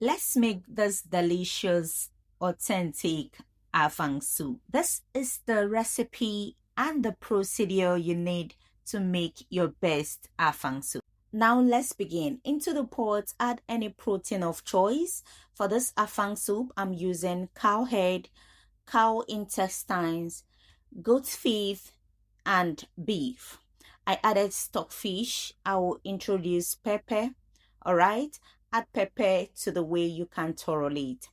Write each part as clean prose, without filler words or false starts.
Let's make this delicious, authentic Afang soup. This is the recipe and the procedure you need to make your best Afang soup. Now let's begin. Into the pot, add any protein of choice. For this Afang soup, I'm using cow head, cow intestines, goat feet, and beef. I added stockfish. I will introduce pepper. All right, add pepper to the way you can thoroughly it.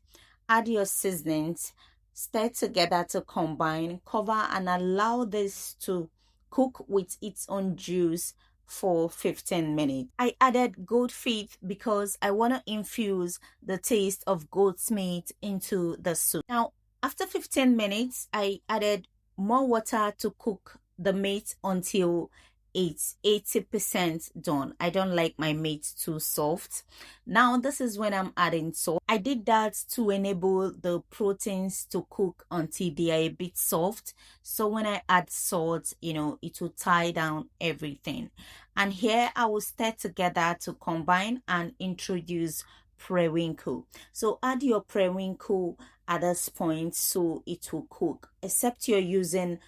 Add your seasonings, stir together to combine, cover and allow this to cook with its own juice for 15 minutes. I added goat feet because I want to infuse the taste of goat's meat into the soup. Now, after 15 minutes, I added more water to cook the meat until it's 80% done. I don't like my meat too soft. Now this is when I'm adding salt. I did that to enable the proteins to cook until they are a bit soft. So when I add salt, it will tie down everything. And here I will stir together to combine and introduce periwinkle. So add your periwinkle at this point so it will cook, except you're using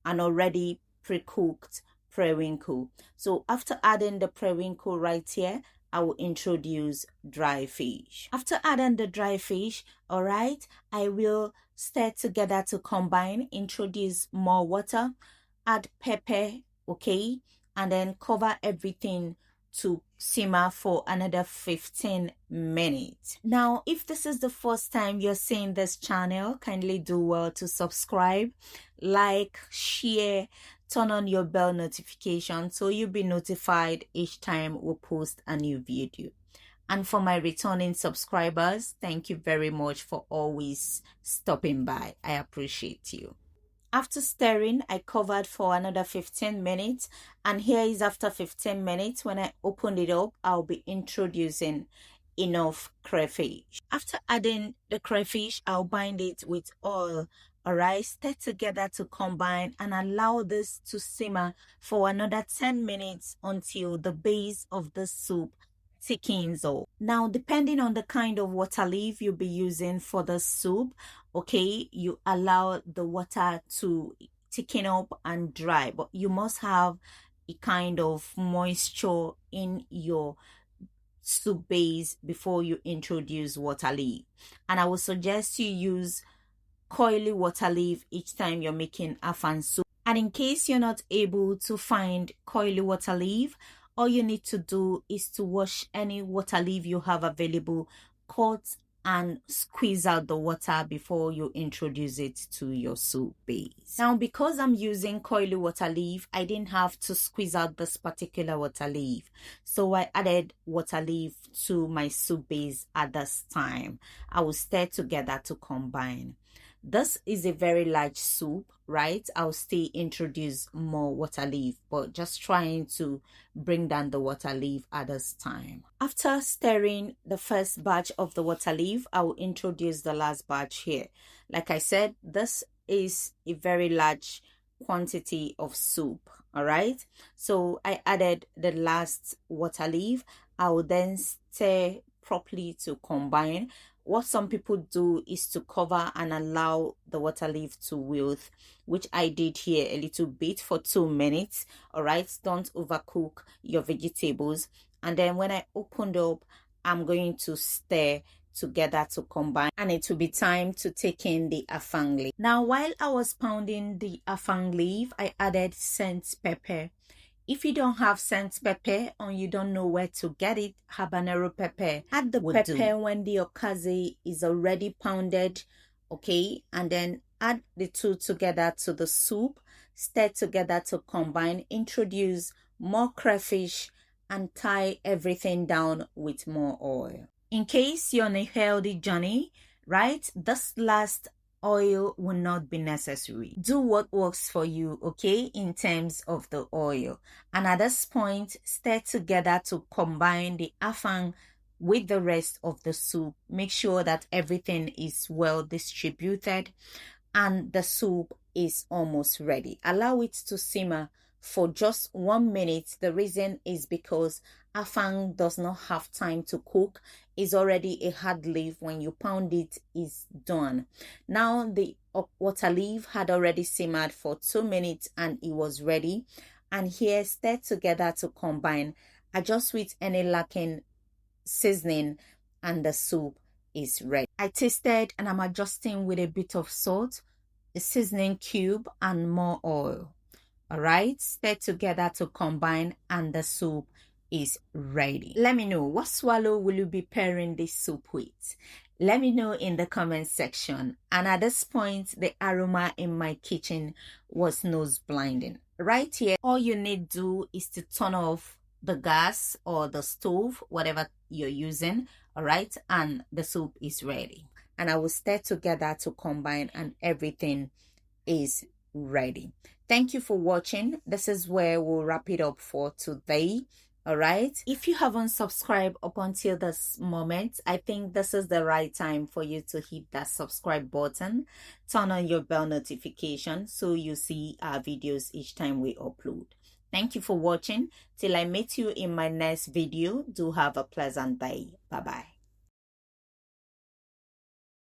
an already pre-cooked periwinkle. So after adding the periwinkle right here, I will introduce dry fish. After adding the dry fish, all right, I will stir together to combine, introduce more water, add pepper, okay, and then cover everything to simmer for another 15 minutes. Now, if this is the first time you're seeing this channel, kindly do well to subscribe, like, share, turn on your bell notification so you'll be notified each time we post a new video. And for my returning subscribers, thank you very much for always stopping by. I appreciate you. After stirring, I covered for another 15 minutes, and here is after 15 minutes. When I opened it up, I'll be introducing enough crayfish. After adding the crayfish, I'll bind it with oil. Alright, stir together to combine and allow this to simmer for another 10 minutes until the base of the soup thickens up. Now, depending on the kind of water leaf you'll be using for the soup, okay, you allow the water to thicken up and dry, but you must have a kind of moisture in your soup base before you introduce water leaf. And I would suggest you use coily water leaf each time you're making Afang soup. And in case you're not able to find coily water leaf, all you need to do is to wash any water leaf you have available, cut and squeeze out the water before you introduce it to your soup base. Now, because I'm using coily water leaf, I didn't have to squeeze out this particular water leaf. So I added water leaf to my soup base at this time. I will stir together to combine. This is a very large soup, right? I'll still introduce more water leaf, but just trying to bring down the water leaf at this time. After stirring the first batch of the water leaf, I will introduce the last batch here. Like I said, this is a very large quantity of soup, all right? So I added the last water leaf. I will then stir properly to combine. What some people do is to cover and allow the water leaf to wilt, which I did here a little bit for 2 minutes. All right, don't overcook your vegetables. And then when I opened up, I'm going to stir together to combine, and it will be time to take in the Afang leaf. Now, while I was pounding the Afang leaf, I added scent pepper. If you don't have scent pepper or you don't know where to get it, habanero pepper, add the pepper when the okazi is already pounded, okay? And then add the two together to the soup, stir together to combine, introduce more crayfish, and tie everything down with more oil. In case you're on a healthy journey, right, this last oil will not be necessary. Do what works for you, okay, in terms of the oil. And at this point, stir together to combine the Afang with the rest of the soup. Make sure that everything is well distributed and the soup is almost ready. Allow it to simmer for just 1 minute. The reason is because afang does not have time to cook. It's already a hard leaf. When you pound it, it's done. Now the water leaf had already simmered for 2 minutes and it was ready. And here, stir together to combine. Adjust with any lacking seasoning and the soup is ready. I tasted and I'm adjusting with a bit of salt, a seasoning cube, and more oil. All right, stir together to combine and the soup is ready. Let me know, what swallow will you be pairing this soup with? Let me know in the comment section. And at this point, the aroma in my kitchen was nose blinding. Right here, all you need to do is to turn off the gas or the stove, whatever you're using. All right, and the soup is ready. And I will stir together to combine and everything is ready. Thank you for watching. This is where we'll wrap it up for today. All right, if you haven't subscribed up until this moment, I think this is the right time for you to hit that subscribe button. Turn on your bell notification so you see our videos each time we upload. Thank you for watching. Till I meet you in my next video, do have a pleasant day. Bye bye.